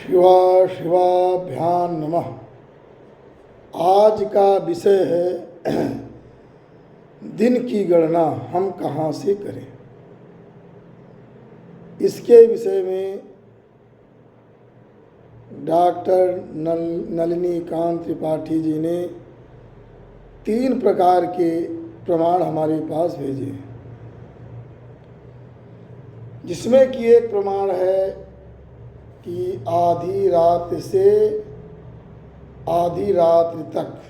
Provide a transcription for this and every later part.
शिवाभ्याम नमः। आज का विषय है दिन की गणना हम कहाँ से करें। इसके विषय में डॉक्टर नलिनीकांत त्रिपाठी जी ने 3 प्रकार के प्रमाण हमारे पास भेजे हैं, जिसमें कि एक प्रमाण है कि आधी रात से आधी रात्रि तक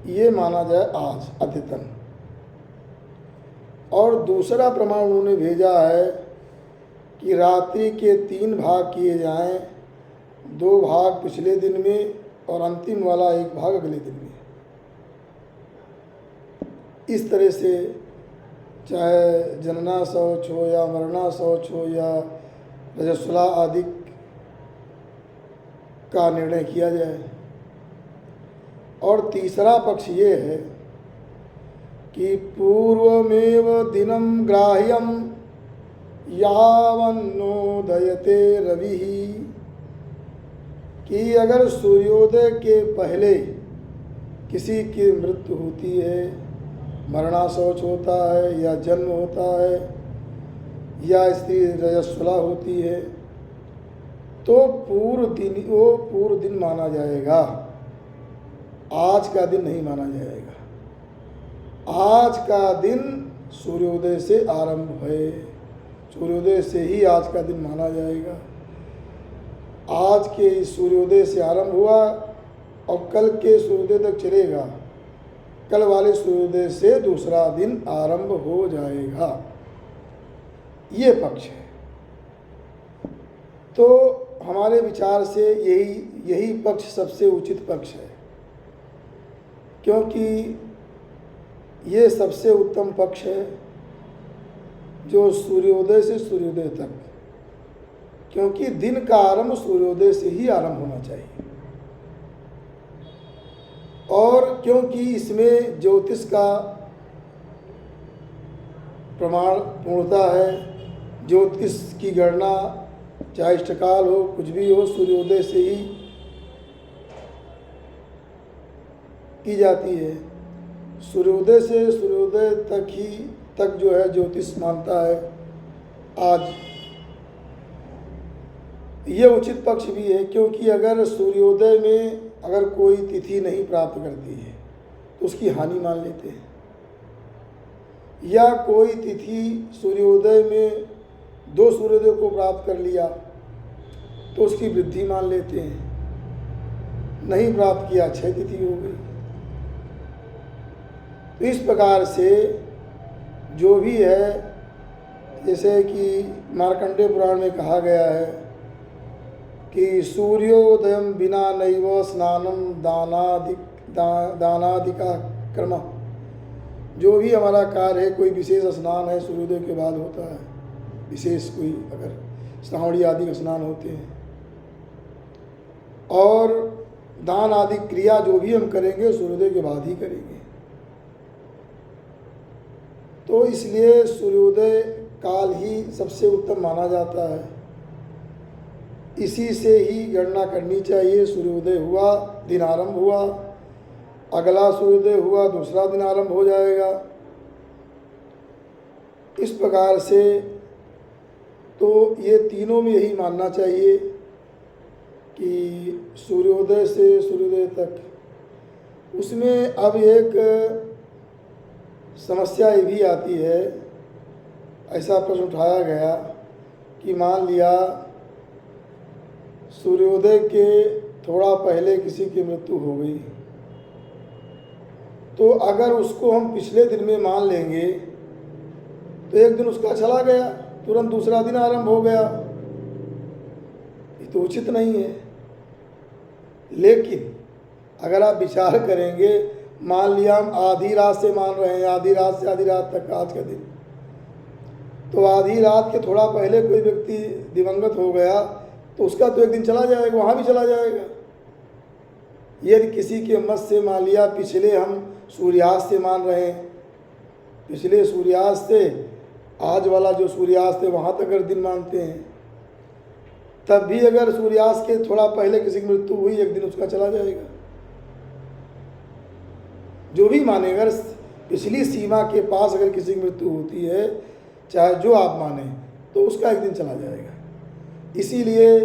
ये माना जाए आज अद्यतन। और दूसरा प्रमाण उन्होंने भेजा है कि रात्रि के 3 भाग किए जाएं, 2 भाग पिछले दिन में और अंतिम वाला 1 भाग अगले दिन में। इस तरह से चाहे जनना शौच हो या मरना शौच हो या रजस्वला आदि का निर्णय किया जाए। और तीसरा पक्ष ये है कि पूर्वमेव दिनं ग्राह्यं यावन्नोदयते रविः, कि अगर सूर्योदय के पहले किसी की मृत्यु होती है, मरना शौच होता है या जन्म होता है या स्त्री रजस्वला होती है, तो वो पूर्व दिन माना जाएगा, आज का दिन नहीं माना जाएगा। आज का दिन सूर्योदय से आरंभ है, सूर्योदय से ही आज का दिन माना जाएगा। आज के इस सूर्योदय से आरंभ हुआ और कल के सूर्योदय तक चलेगा, कल वाले सूर्योदय से दूसरा दिन आरंभ हो जाएगा। ये पक्ष है। तो हमारे विचार से यही पक्ष सबसे उचित पक्ष है, क्योंकि ये सबसे उत्तम पक्ष है जो सूर्योदय से सूर्योदय तक, क्योंकि दिन का आरंभ सूर्योदय से ही आरंभ होना चाहिए। और क्योंकि इसमें ज्योतिष का प्रमाण पूर्णता है, ज्योतिष की गणना चाहे इष्टकाल हो कुछ भी हो सूर्योदय से ही की जाती है। सूर्योदय से सूर्योदय तक जो है ज्योतिष मानता है। आज ये उचित पक्ष भी है, क्योंकि अगर सूर्योदय में अगर कोई तिथि नहीं प्राप्त करती है तो उसकी हानि मान लेते हैं, या कोई तिथि सूर्योदय में 2 सूर्योदय को प्राप्त कर लिया तो उसकी वृद्धि मान लेते हैं, नहीं प्राप्त किया 6 तिथि हो गई। तो इस प्रकार से जो भी है, जैसे कि मार्कंडेय पुराण में कहा गया है कि सूर्योदयम बिना नैव स्नानम दानादिका कर्म। जो भी हमारा कार्य है, कोई विशेष स्नान है सूर्योदय के बाद होता है, विशेष कोई अगर श्रावणी आदि का स्नान होते हैं, और दान आदि क्रिया जो भी हम करेंगे सूर्योदय के बाद ही करेंगे। तो इसलिए सूर्योदय काल ही सबसे उत्तम माना जाता है, इसी से ही गणना करनी चाहिए। सूर्योदय हुआ, दिन आरंभ हुआ, अगला सूर्योदय हुआ, दूसरा दिन आरंभ हो जाएगा। इस प्रकार से तो ये तीनों में यही मानना चाहिए कि सूर्योदय से सूर्योदय तक। उसमें अब एक समस्या ये भी आती है, ऐसा प्रश्न उठाया गया कि मान लिया सूर्योदय के थोड़ा पहले किसी की मृत्यु हो गई, तो अगर उसको हम पिछले दिन में मान लेंगे तो एक दिन उसका चला गया, तुरंत दूसरा दिन आरंभ हो गया, ये तो उचित नहीं है। लेकिन अगर आप विचार करेंगे, मान लिया हम आधी रात से मान रहे हैं, आधी रात से आधी रात तक आज का दिन, तो आधी रात के थोड़ा पहले कोई व्यक्ति दिवंगत हो गया तो उसका तो एक दिन चला जाएगा, वहाँ भी चला जाएगा। यदि किसी के मत से मान लिया पिछले हम सूर्यास्त से मान रहे हैं, पिछले सूर्यास्त से आज वाला जो सूर्यास्त है वहाँ तक अगर दिन मानते हैं, तब भी अगर सूर्यास्त के थोड़ा पहले किसी की मृत्यु हुई, एक दिन उसका चला जाएगा। जो भी माने, अगर पिछली सीमा के पास अगर किसी की मृत्यु होती है, चाहे जो आप माने, तो उसका एक दिन चला जाएगा। इसीलिए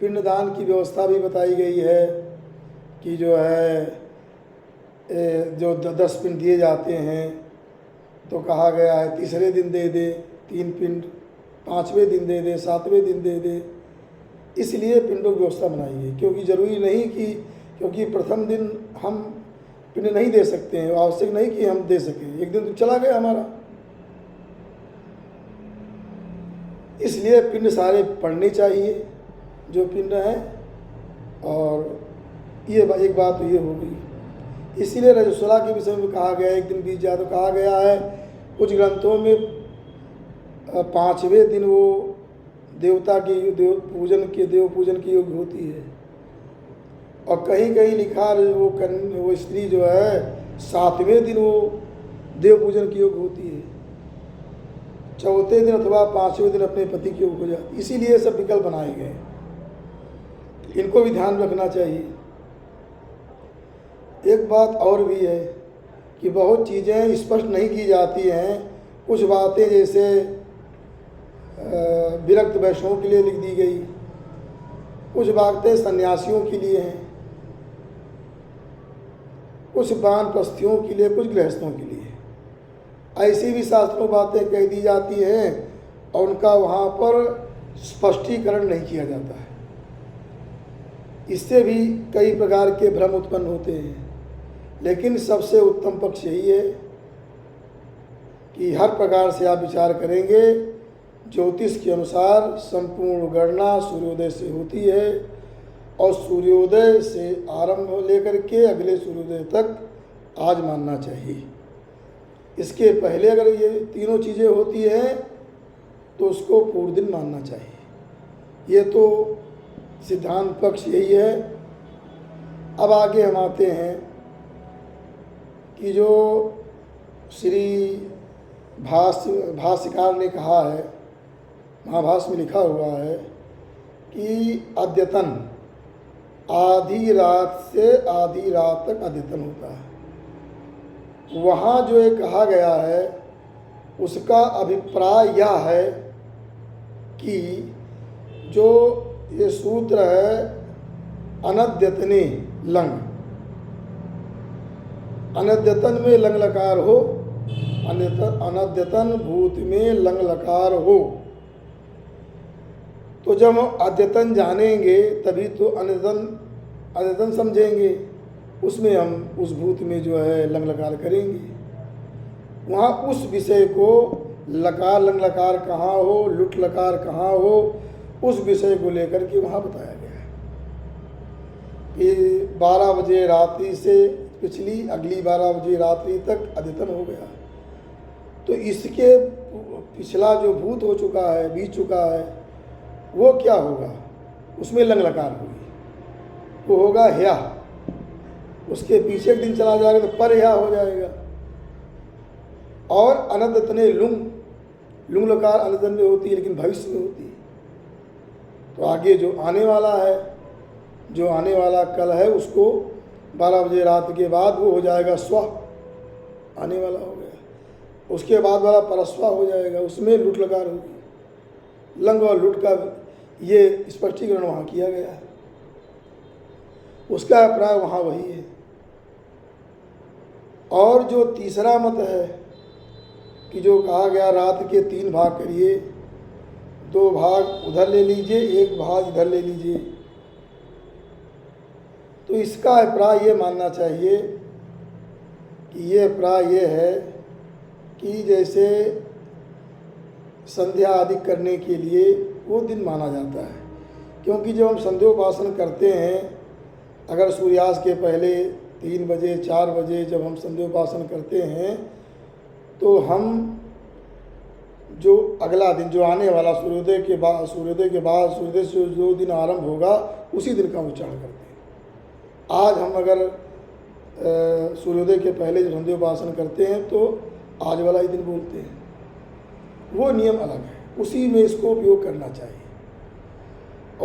पिंडदान की व्यवस्था भी बताई गई है कि जो है जो 10 पिंड दिए जाते हैं, तो कहा गया है तीसरे दिन दे दे 3 पिंड, 5वें दिन दे दे, 7वें दिन दे दे। इसलिए पिंडों की व्यवस्था बनाई गई, क्योंकि ज़रूरी नहीं कि क्योंकि प्रथम दिन हम पिंड नहीं दे सकते हैं, आवश्यक नहीं कि हम दे सकें, एक दिन तो चला गया हमारा। इसलिए पिंड सारे पढ़ने चाहिए जो पिंड हैं। और ये एक बात तो ये हो गई। इसीलिए रजस्वला के विषय में कहा गया है, एक दिन बीत जाए तो कहा गया है कुछ ग्रंथों में 5वें दिन वो देवता की देव पूजन की योग्य होती है, और कहीं कहीं लिखा वो स्त्री जो है 7वें दिन वो देव पूजन की योग्य होती है, चौथे दिन अथवा 5वें दिन अपने पति की योग्य हो जाती। इसीलिए सब विकल्प बनाए गए, इनको भी ध्यान रखना चाहिए। एक बात और भी है कि बहुत चीज़ें स्पष्ट नहीं की जाती हैं। कुछ बातें जैसे विरक्त वैष्णवों के लिए लिख दी गई, कुछ बातें सन्यासियों के लिए हैं, कुछ वानप्रस्थियों के लिए, कुछ गृहस्थों के लिए। ऐसी भी शास्त्रों बातें कह दी जाती हैं और उनका वहाँ पर स्पष्टीकरण नहीं किया जाता है। इससे भी कई प्रकार के भ्रम उत्पन्न होते हैं। लेकिन सबसे उत्तम पक्ष यही है कि हर प्रकार से आप विचार करेंगे, ज्योतिष के अनुसार संपूर्ण गणना सूर्योदय से होती है, और सूर्योदय से आरंभ लेकर के अगले सूर्योदय तक आज मानना चाहिए। इसके पहले अगर ये तीनों चीज़ें होती हैं तो उसको पूर्ण दिन मानना चाहिए। ये तो सिद्धांत पक्ष यही है। अब आगे हम आते हैं कि जो श्री भाष्यकार ने कहा है, महाभाष्य में लिखा हुआ है कि अद्यतन आधी रात से आधी रात तक अद्यतन होता है। वहाँ जो ये कहा गया है उसका अभिप्राय यह है कि जो ये सूत्र है अनद्यतने लंग, अनद्यतन में लंग लकार हो, अनद्यतन भूत में लंग लकार हो, तो जब हम अद्यतन जानेंगे तभी तो अद्यतन समझेंगे। उसमें हम उस भूत में जो है लंग लकार करेंगे। वहाँ उस विषय को लकार लंग लकार कहाँ हो, लुट लकार कहाँ हो, उस विषय को लेकर के वहाँ बताया गया है कि 12 बजे रात्रि से पिछली अगली 12 बजे रात्रि तक अद्यतन हो गया। तो इसके पिछला जो भूत हो चुका है, बीत चुका है, वो क्या होगा, उसमें लंग लकार होगी, वो होगा ह्या। उसके पीछे एक दिन चला जाएगा तो पर ह्या हो जाएगा। और अनद्यतने लुंग लकार अनद्यतन में होती है, लेकिन भविष्य में होती है। तो आगे जो आने वाला है, जो आने वाला कल है, उसको 12 बजे रात के बाद वो हो जाएगा स्व, आने वाला हो गया। उसके बाद वाला परस्वा हो जाएगा, उसमें लुट लकार होगी। लंग और लुट का ये स्पष्टीकरण वहाँ किया गया है, उसका अभिप्राय वहाँ वही है। और जो तीसरा मत है कि जो कहा गया रात के 3 भाग करिए, 2 भाग उधर ले लीजिए, 1 भाग इधर ले लीजिए, तो इसका अभिप्राय ये मानना चाहिए कि ये अभिप्राय ये है कि जैसे संध्या आदि करने के लिए वो दिन माना जाता है। क्योंकि जब हम संध्योपासन करते हैं, अगर सूर्यास्त के पहले 3 बजे 4 बजे जब हम संध्योपासन करते हैं, तो हम जो अगला दिन जो आने वाला सूर्योदय के बाद सूर्योदय से जो दिन आरंभ होगा उसी दिन का उच्चारण करते हैं। आज हम अगर सूर्योदय के पहले जब संध्योपासन करते हैं तो आज वाला ही दिन बोलते हैं, वो नियम अलग है, उसी में इसको उपयोग करना चाहिए।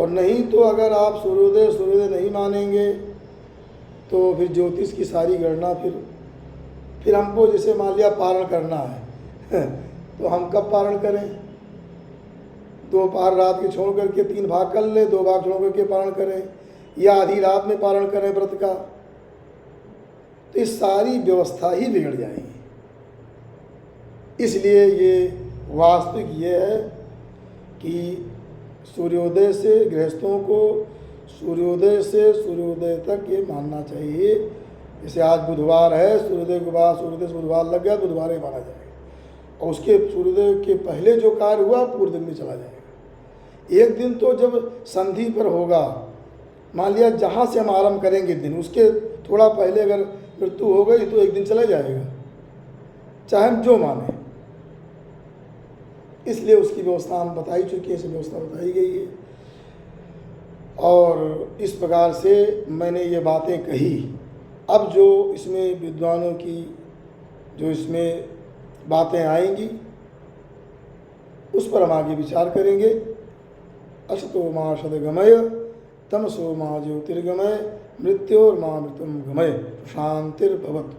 और नहीं तो अगर आप सूर्योदय नहीं मानेंगे तो फिर ज्योतिष की सारी गणना फिर हमको जैसे मान लिया पारण करना है तो हम कब पारण करें? 2 पहर रात के छोड़ करके 3 भाग कर लें, 2 भाग छोड़ करके पारण करें, या आधी रात में पारण करें व्रत का, तो इस सारी व्यवस्था ही बिगड़ जाएगी। इसलिए ये वास्तविक ये है कि सूर्योदय से गृहस्थों को सूर्योदय से सूर्योदय तक ये मानना चाहिए। जैसे आज बुधवार है, सूर्योदय के बाद सूर्योदय से बुधवार लग गया, बुधवार ही माना जाएगा, और उसके सूर्योदय के पहले जो कार्य हुआ पूरे दिन में चला जाएगा। एक दिन तो जब संधि पर होगा, मान लिया जहाँ से हम आरम्भ करेंगे दिन, उसके थोड़ा पहले अगर मृत्यु हो गई तो एक दिन चला जाएगा, चाहे हम जो माने। इसलिए उसकी व्यवस्था हम बता ही चुके हैं, इसे व्यवस्था बताई गई है। और इस प्रकार से मैंने ये बातें कही। अब जो इसमें विद्वानों की जो इसमें बातें आएंगी उस पर हम आगे विचार करेंगे। असतो मा सद्गमय तमसो मा ज्योतिर्गमय मृत्योर्मा मृत्युम गमय शांतिर्भवतु।